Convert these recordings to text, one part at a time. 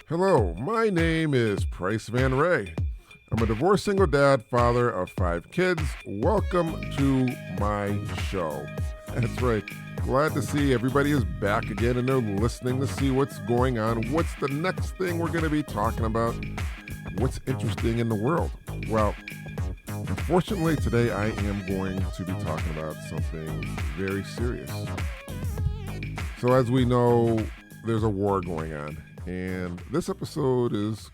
Hello, my name is Price Van Ray. I'm a divorced single dad, father of 5 kids. Welcome to my show. That's right. Glad to see everybody is back again and they're listening to see what's going on. What's the next thing we're going to be talking about? What's interesting in the world? Well, unfortunately, today I am going to be talking about something very serious. So as we know, there's a war going on. And this episode is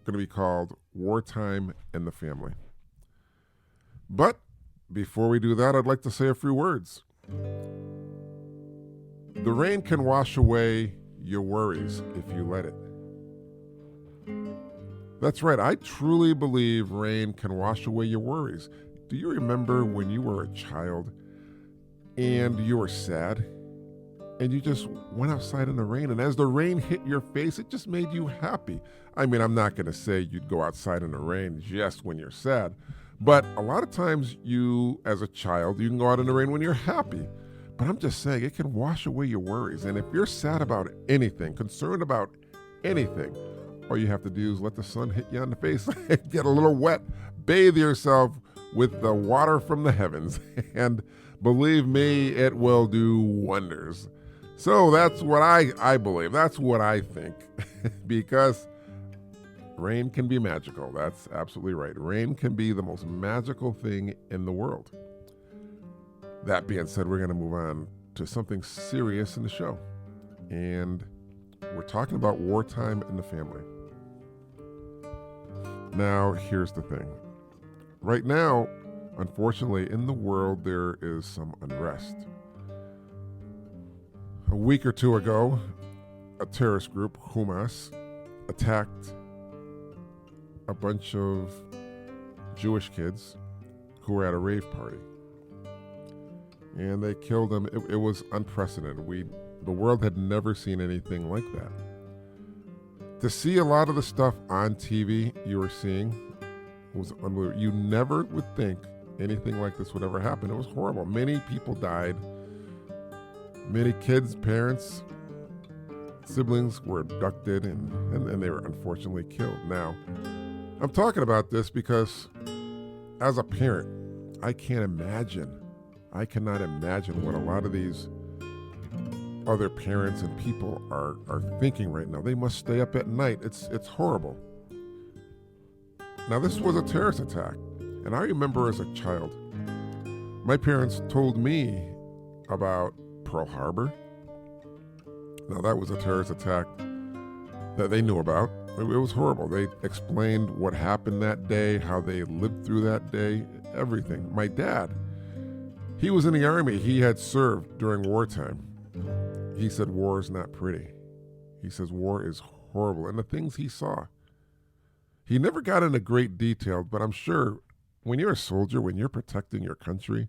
going to be called Wartime and the Family. But before we do that, I'd like to say a few words. The rain can wash away your worries if you let it. That's right, I truly believe rain can wash away your worries. Do you remember when you were a child and you were sad? And you just went outside in the rain, and as the rain hit your face, it just made you happy. I mean, I'm not going to say you'd go outside in the rain just when you're sad, but a lot of times you, as a child, you can go out in the rain when you're happy. But I'm just saying, it can wash away your worries. And if you're sad about anything, concerned about anything, all you have to do is let the sun hit you on the face, get a little wet, bathe yourself with the water from the heavens, and believe me, it will do wonders. So that's what I believe. That's what I think. Because rain can be magical. That's absolutely right. Rain can be the most magical thing in the world. That being said, we're going to move on to something serious in the show. And we're talking about wartime in the family. Now, here's the thing. Right now, unfortunately, in the world, there is some unrest. A week or two ago, a terrorist group, Hamas, attacked a bunch of Jewish kids who were at a rave party. And they killed them. It was unprecedented. The world had never seen anything like that. To see a lot of the stuff on TV you were seeing was unbelievable. You never would think anything like this would ever happen. It was horrible. Many people died. Many kids, parents, siblings were abducted and they were unfortunately killed. Now, I'm talking about this because as a parent, I cannot imagine what a lot of these other parents and people are thinking right now. They must stay up at night. It's horrible. Now, this was a terrorist attack. And I remember as a child, my parents told me about Pearl Harbor. Now, that was a terrorist attack that they knew about. It was horrible. They explained what happened that day, how they lived through that day, everything. My dad, he was in the Army. He had served during wartime. He said war is not pretty. He says war is horrible. And the things he saw, he never got into great detail, but I'm sure when you're a soldier, when you're protecting your country,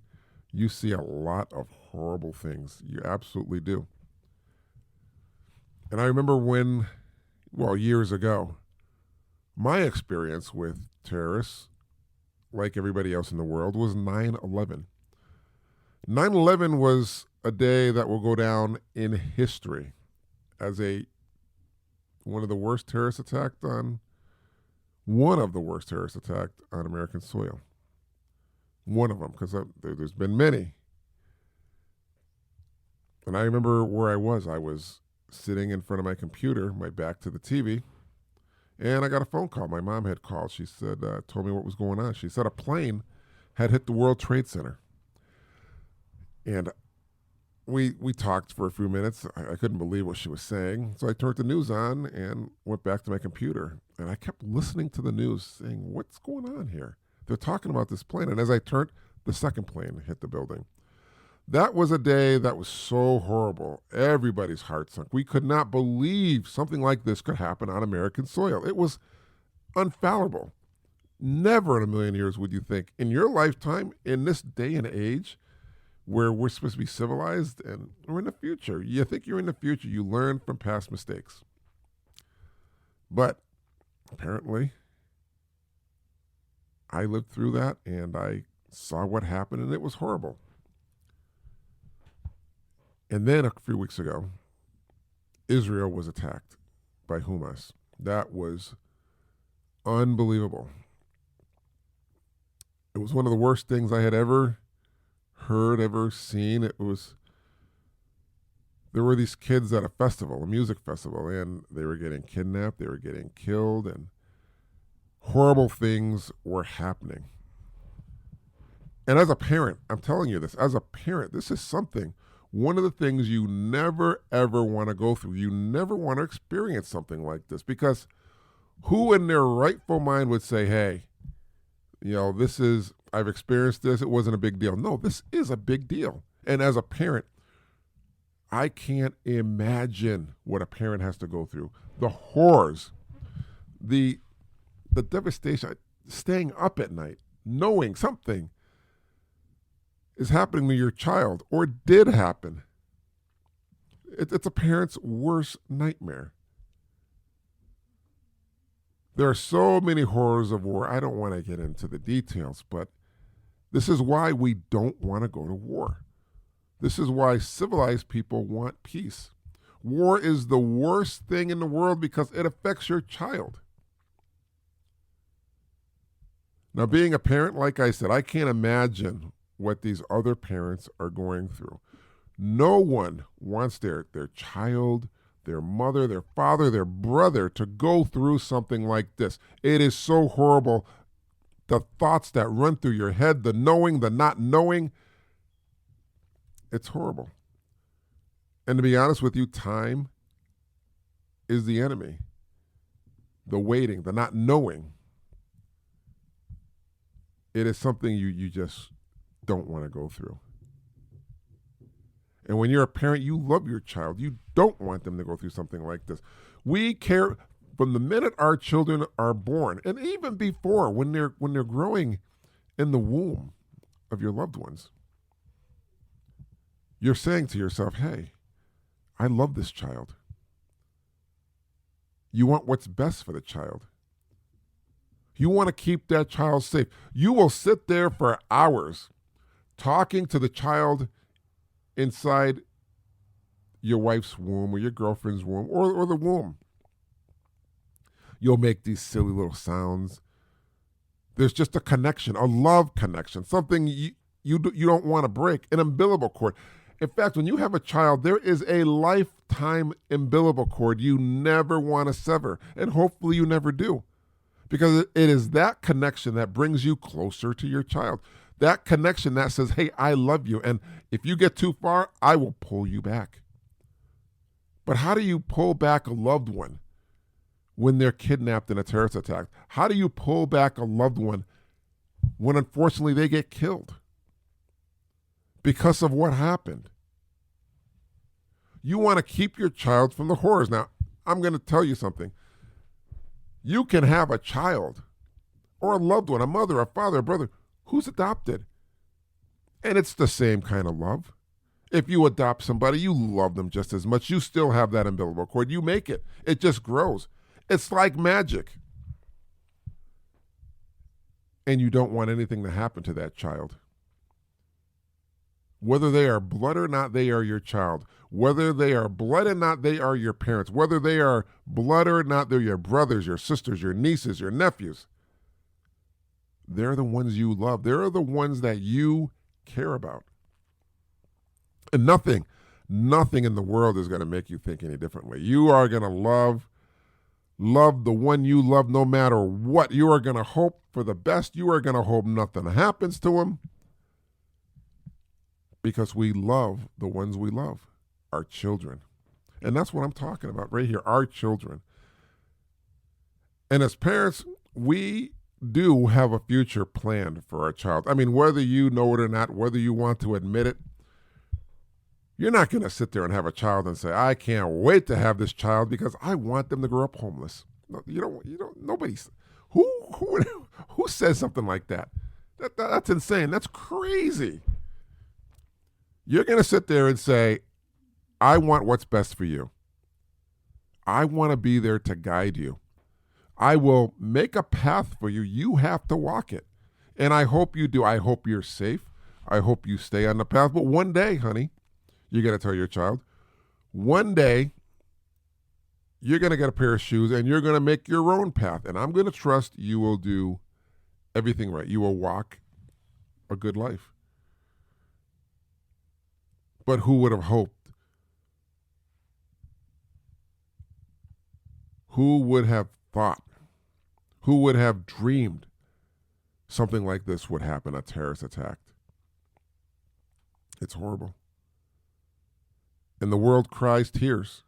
you see a lot of horrible things. You absolutely do. And I remember years ago, my experience with terrorists, like everybody else in the world, was 9/11. 9/11 was a day that will go down in history as one of the worst terrorist attacks on American soil. One of them, because there's been many. And I remember where I was. I was sitting in front of my computer, my back to the TV, and I got a phone call. My mom had called. She said, told me what was going on. She said a plane had hit the World Trade Center. And we talked for a few minutes. I couldn't believe what she was saying. So I turned the news on and went back to my computer. And I kept listening to the news saying, what's going on here? They're talking about this plane. And as I turned, the second plane hit the building. That was a day that was so horrible. Everybody's heart sunk. We could not believe something like this could happen on American soil. It was unfathomable. Never in a million years would you think, in your lifetime, in this day and age, where we're supposed to be civilized and we're in the future. You think you're in the future. You learn from past mistakes. But apparently, I lived through that and I saw what happened and it was horrible. And then a few weeks ago, Israel was attacked by Humas. That was unbelievable. It was one of the worst things I had ever heard, ever seen. There were these kids at a festival, a music festival, and they were getting kidnapped, they were getting killed, and horrible things were happening. And as a parent, I'm telling you this, as a parent, this is one of the things you never, ever want to go through. You never want to experience something like this, because who in their rightful mind would say, hey, I've experienced this, it wasn't a big deal. No, this is a big deal. And as a parent, I can't imagine what a parent has to go through. The horrors, the devastation, staying up at night, knowing something is happening to your child or did happen. It's a parent's worst nightmare. There are so many horrors of war. I don't want to get into the details, but this is why we don't want to go to war. This is why civilized people want peace. War is the worst thing in the world because it affects your child. Now, being a parent, like I said, I can't imagine what these other parents are going through. No one wants their child, their mother, their father, their brother to go through something like this. It is so horrible. The thoughts that run through your head, the knowing, the not knowing, it's horrible. And to be honest with you, time is the enemy. The waiting, the not knowing. It is something you just don't want to go through. And when you're a parent, you love your child. You don't want them to go through something like this. We care from the minute our children are born, and even before, when they're growing in the womb of your loved ones. You're saying to yourself, hey, I love this child. You want what's best for the child. You want to keep that child safe. You will sit there for hours talking to the child inside your wife's womb or your girlfriend's womb or the womb. You'll make these silly little sounds. There's just a connection, a love connection, something you don't want to break, an umbilical cord. In fact, when you have a child, there is a lifetime umbilical cord you never want to sever, and hopefully you never do, because it is that connection that brings you closer to your child. That connection that says, hey, I love you, and if you get too far, I will pull you back. But how do you pull back a loved one when they're kidnapped in a terrorist attack? How do you pull back a loved one when unfortunately they get killed because of what happened? You want to keep your child from the horrors. Now, I'm going to tell you something. You can have a child or a loved one, a mother, a father, a brother, who's adopted. And it's the same kind of love. If you adopt somebody, you love them just as much. You still have that umbilical cord. You make it. It just grows. It's like magic. And you don't want anything to happen to that child. Whether they are blood or not, they are your child. Whether they are blood or not, they are your parents. Whether they are blood or not, they're your brothers, your sisters, your nieces, your nephews. They're the ones you love. They're the ones that you care about. And nothing in the world is going to make you think any differently. You are going to love the one you love no matter what. You are going to hope for the best. You are going to hope nothing happens to them, because we love the ones we love, our children. And that's what I'm talking about right here, our children. And as parents, we do have a future planned for our child. I mean, whether you know it or not, whether you want to admit it, you're not going to sit there and have a child and say, I can't wait to have this child because I want them to grow up homeless. No, you don't, nobody's, who says something like that? That's insane. That's crazy. You're going to sit there and say, I want what's best for you. I want to be there to guide you. I will make a path for you. You have to walk it. And I hope you do. I hope you're safe. I hope you stay on the path. But one day, honey, you got to tell your child, one day you're going to get a pair of shoes and you're going to make your own path. And I'm going to trust you will do everything right. You will walk a good life. But who would have hoped? Who would have thought? Who would have dreamed something like this would happen, a terrorist attack? It's horrible. And the world cries tears.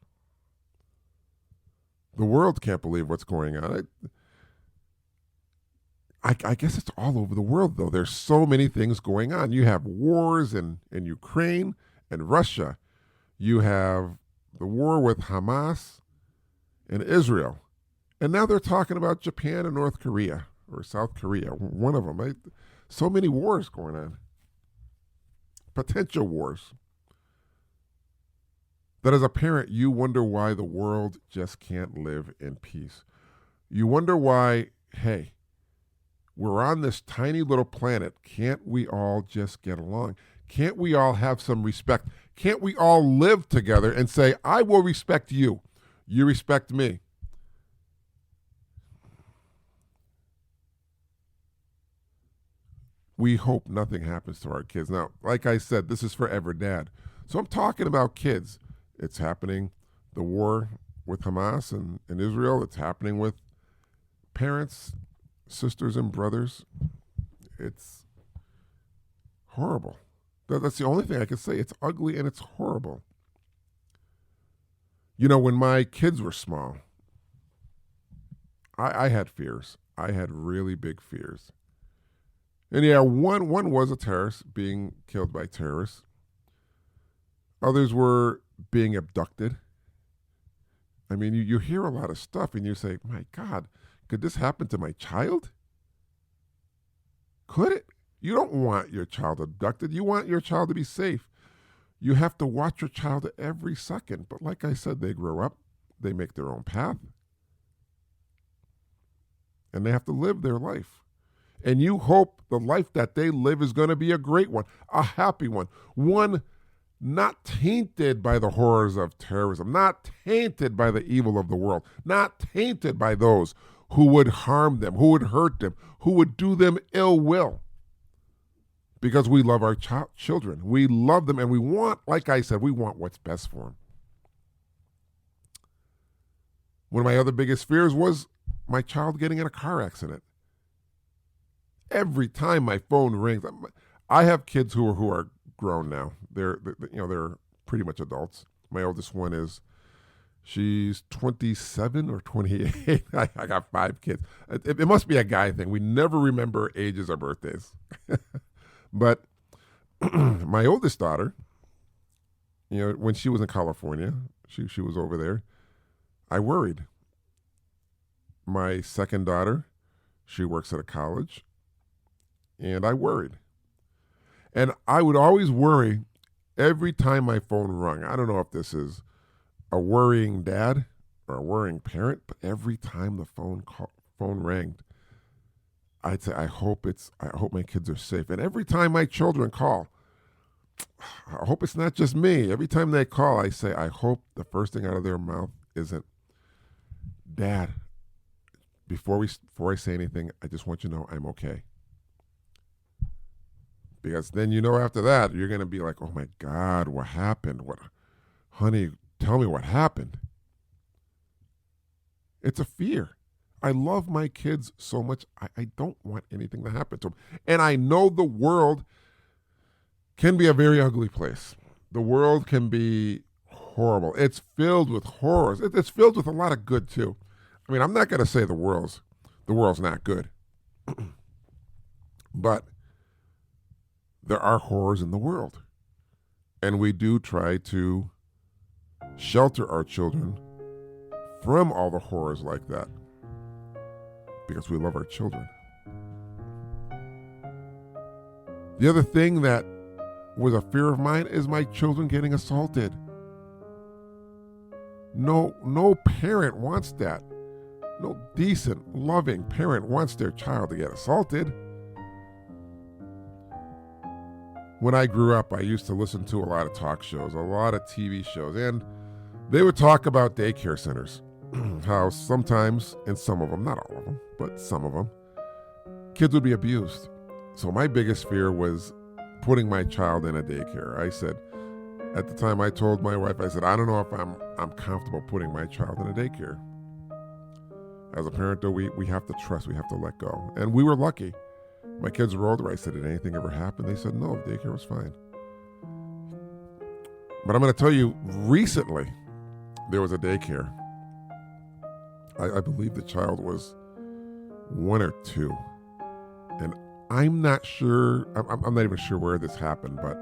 The world can't believe what's going on. I guess it's all over the world, though. There's so many things going on. You have wars in Ukraine and Russia. You have the war with Hamas and Israel. And now they're talking about Japan and North Korea, or South Korea, one of them. So many wars going on. Potential wars. That as a parent, you wonder why the world just can't live in peace. You wonder why, hey, we're on this tiny little planet. Can't we all just get along? Can't we all have some respect? Can't we all live together and say, I will respect you, you respect me? We hope nothing happens to our kids. Now, like I said, this is forever dad. So I'm talking about kids. It's happening, the war with Hamas and Israel. It's happening with parents, sisters and brothers. It's horrible. That's the only thing I can say. It's ugly and it's horrible. You know, when my kids were small, I had fears. I had really big fears. And yeah, one was a terrorist, being killed by terrorists. Others were being abducted. I mean, you hear a lot of stuff and you say, my God, could this happen to my child? Could it? You don't want your child abducted. You want your child to be safe. You have to watch your child every second. But like I said, they grow up. They make their own path. And they have to live their life. And you hope the life that they live is going to be a great one, a happy one, one not tainted by the horrors of terrorism, not tainted by the evil of the world, not tainted by those who would harm them, who would hurt them, who would do them ill will. Because we love our children. We love them, and we want, like I said, we want what's best for them. One of my other biggest fears was my child getting in a car accident. Every time my phone rings, I have kids who are grown now. They're pretty much adults. My oldest one she's 27 or 28. I got 5 kids. It must be a guy thing. We never remember ages or birthdays. But my oldest daughter, when she was in California, she was over there, I worried. My second daughter, she works at a college, and I worried. And I would always worry every time my phone rung. I don't know if this is a worrying dad or a worrying parent, but every time the phone rang, I'd say, I hope my kids are safe. And every time my children call, I hope it's not just me. Every time they call, I say, I hope the first thing out of their mouth isn't, Dad, before I say anything, I just want you to know I'm okay. Because then after that, you're going to be like, oh my God, what happened? Honey, tell me what happened. It's a fear. I love my kids so much. I don't want anything to happen to them. And I know the world can be a very ugly place. The world can be horrible. It's filled with horrors. It's filled with a lot of good too. I mean, I'm not going to say the world's not good. But there are horrors in the world. And we do try to shelter our children from all the horrors like that. Because we love our children. The other thing that was a fear of mine is my children getting assaulted. No parent wants that. No decent, loving parent wants their child to get assaulted. When I grew up, I used to listen to a lot of talk shows, a lot of TV shows, and they would talk about daycare centers. how sometimes, and some of them, not all of them, but some of them, kids would be abused. So my biggest fear was putting my child in a daycare. I said, at the time I told my wife, I said, I don't know if I'm comfortable putting my child in a daycare. As a parent, though, we have to trust, we have to let go. And we were lucky. My kids were older. I said, did anything ever happen? They said, no, the daycare was fine. But I'm going to tell you, recently, there was a daycare. I believe the child was 1 or 2. And I'm not sure, I'm not even sure where this happened, but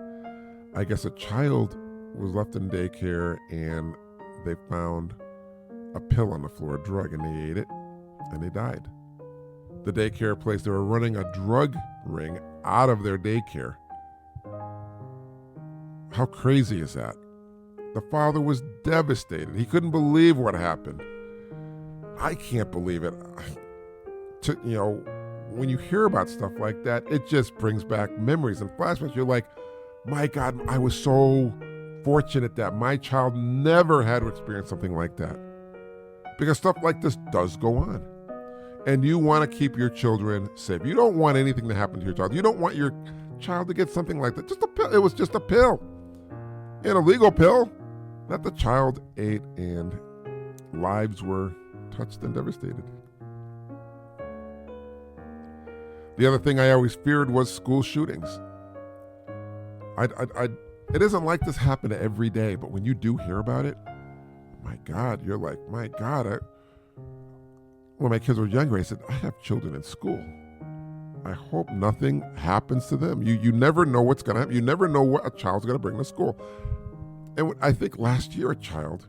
I guess a child was left in daycare and they found a pill on the floor, a drug, and they ate it and they died. The daycare place, they were running a drug ring out of their daycare. How crazy is that? The father was devastated. He couldn't believe what happened. I can't believe it. When you hear about stuff like that, it just brings back memories and flashbacks. You're like, my God, I was so fortunate that my child never had to experience something like that. Because stuff like this does go on. And you want to keep your children safe. You don't want anything to happen to your child. You don't want your child to get something like that. Just a pill. It was just a pill. An illegal pill that the child ate, and lives were touched and devastated. The other thing I always feared was school shootings. It isn't like this happen every day, but when you do hear about it, my God, you're like, my God. When my kids were younger, I said, I have children in school. I hope nothing happens to them. You never know what's going to happen. You never know what a child's going to bring to school. And I think last year a child,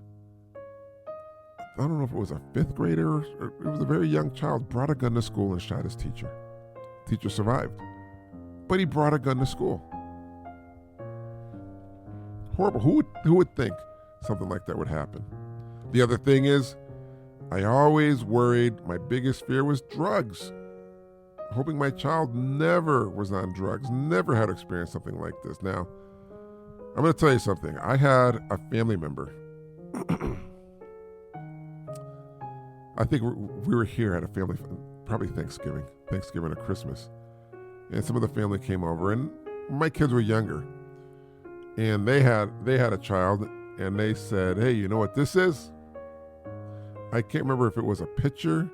I don't know if it was a 5th grader or it was a very young child, brought a gun to school and shot his teacher. Teacher survived. But he brought a gun to school. Horrible. Who would think something like that would happen? The other thing is, I always worried, my biggest fear was drugs. Hoping my child never was on drugs, never had experienced something like this. Now, I'm going to tell you something. I had a family member. I think we were here at a family, probably Thanksgiving or Christmas. And some of the family came over, and my kids were younger. And they had a child, and they said, hey, you know what this is? I can't remember if it was a picture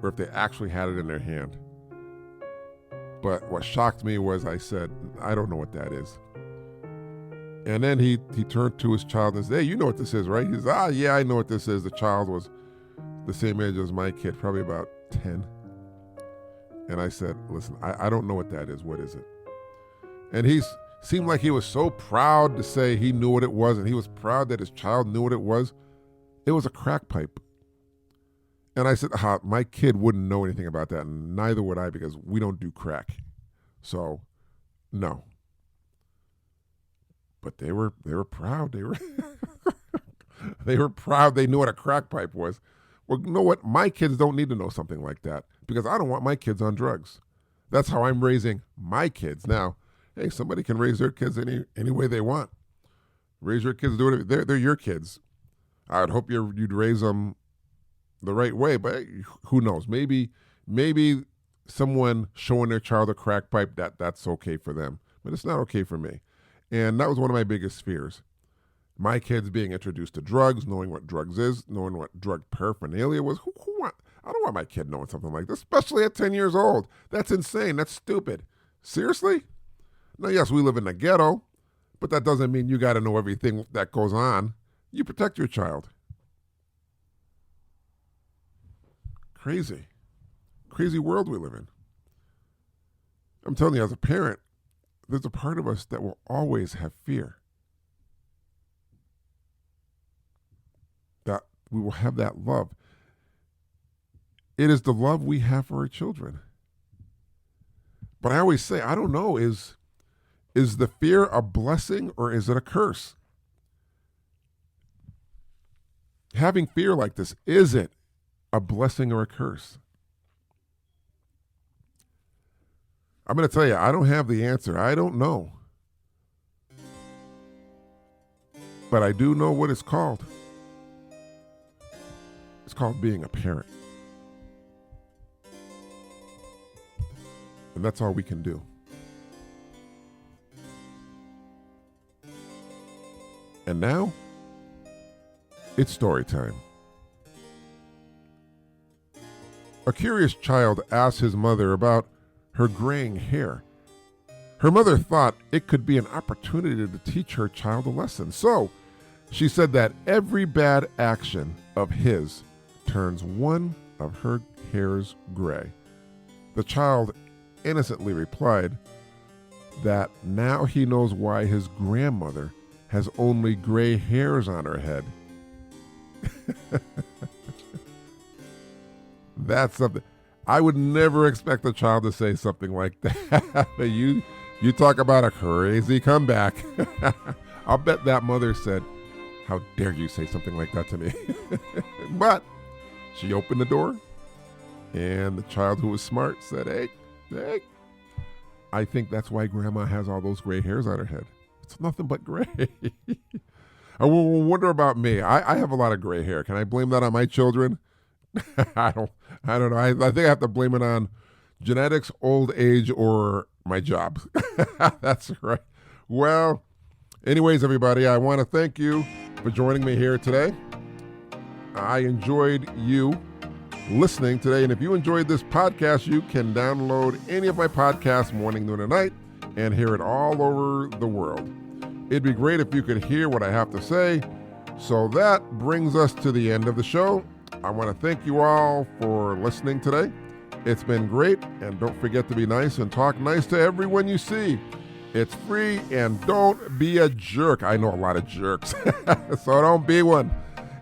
or if they actually had it in their hand. But what shocked me was I said, I don't know what that is. And then he turned to his child and said, hey, you know what this is, right? He said, yeah, I know what this is. The child was the same age as my kid, probably about 10. And I said, listen, I don't know what that is. What is it? And he seemed like he was so proud to say he knew what it was, and he was proud that his child knew what it was. It was a crack pipe. And I said, my kid wouldn't know anything about that, and neither would I, because we don't do crack. So, no. But they were proud. They were proud. They knew what a crack pipe was. Well, you know what? My kids don't need to know something like that, because I don't want my kids on drugs. That's how I'm raising my kids. Now, hey, somebody can raise their kids any way they want. Raise your kids, do it. They're your kids. I would hope you'd raise them the right way, but who knows? Maybe someone showing their child a crack pipe, that's okay for them, but it's not okay for me. And that was one of my biggest fears. My kids being introduced to drugs, knowing what drugs is, knowing what drug paraphernalia was. I don't want my kid knowing something like this, especially at 10 years old. That's insane. That's stupid. Seriously? Now, yes, we live in the ghetto, but that doesn't mean you got to know everything that goes on. You protect your child. Crazy world we live in. I'm telling you, as a parent, there's a part of us that will always have fear. That we will have that love. It is the love we have for our children. But I always say, I don't know, is the fear a blessing or is it a curse? Having fear like this, is it a blessing or a curse? I'm going to tell you, I don't have the answer. I don't know. But I do know what it's called. It's called being a parent. And that's all we can do. And now, it's story time. A curious child asked his mother about her graying hair. Her mother thought it could be an opportunity to teach her child a lesson. So, she said that every bad action of his turns one of her hairs gray. The child innocently replied that now he knows why his grandmother has only gray hairs on her head. That's something. I would never expect a child to say something like that. You talk about a crazy comeback. I'll bet that mother said, "How dare you say something like that to me?" But she opened the door, and the child, who was smart, said, Hey, I think that's why Grandma has all those gray hairs on her head. It's nothing but gray." I wonder about me. I have a lot of gray hair. Can I blame that on my children? I don't know. I think I have to blame it on genetics, old age, or my job. That's right. Well, anyways, everybody, I want to thank you for joining me here today. I enjoyed you listening today. And if you enjoyed this podcast, you can download any of my podcasts morning, noon, and night and hear it all over the world. It'd be great if you could hear what I have to say. So that brings us to the end of the show. I want to thank you all for listening today. It's been great, and don't forget to be nice and talk nice to everyone you see. It's free, and don't be a jerk. I know a lot of jerks, so don't be one.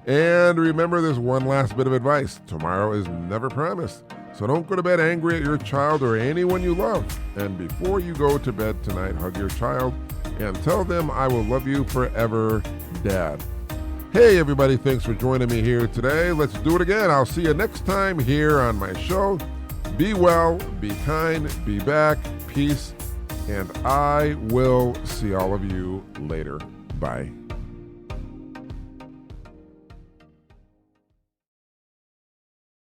And remember, there's one last bit of advice. Tomorrow is never promised, so don't go to bed angry at your child or anyone you love. And before you go to bed tonight, hug your child and tell them, "I will love you forever, Dad." Hey, everybody, thanks for joining me here today. Let's do it again. I'll see you next time here on my show. Be well, be kind, be back, peace, and I will see all of you later. Bye.